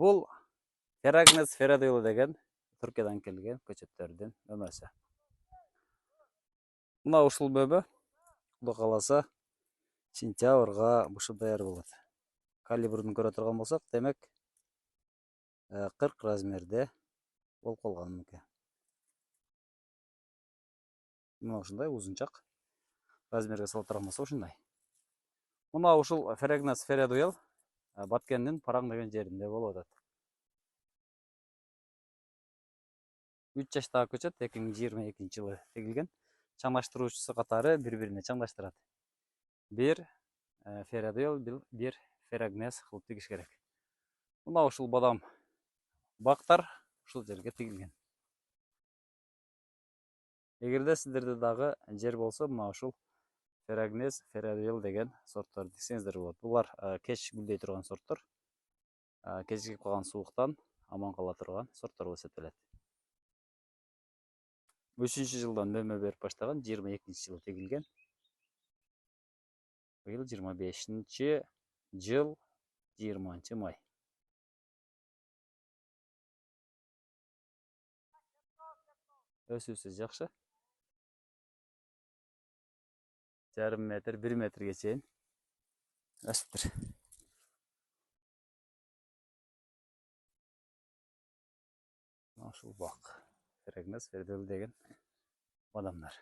Бұл Feragnes Ferradioğlu деген Түркиядан келген көчөттөрдүн өмөсү. Мына ушул бөбө Кудай кааласа сентябрга бушып даяр болот. Калибрын көрө турган болсок, демек 40 размерде болуп калган мынке. Мына ушундай узунчак размерге салыштырган болсо ушундай. Мына ушул Feragnes Ferradioğlu Баткендин Параң деген жеринде болуп атат. 3 жаштагы көчөт 2022-жылы тегилген. Чаңдаштыруучусу катары бири-бирине чаңдаштырат. Бир Ferradioğlu, бир Feragnes кылып тигиш керек. Мына ушул бадам бактар ушул жерге тигилген. Эгерде сиздерде дагы жер болсо, мына ушул Feragnes Ferradioğlu деген сорттор дисеңиздер болот. Булар кеч гүлдөй турган сорттор. Кечигип калган сууктан аман кала турган сорттор болуп эсептелет. 3-жылдан мөмө берип баштаган, 22-жылы тегилген. Быйыл 25-жыл 20-май. Өсүүсү жакшы. 0,5 метр, 1 метрге чейин өсүптүр. Ушул бак Feragnes Ferradioğlu деген бадамдар.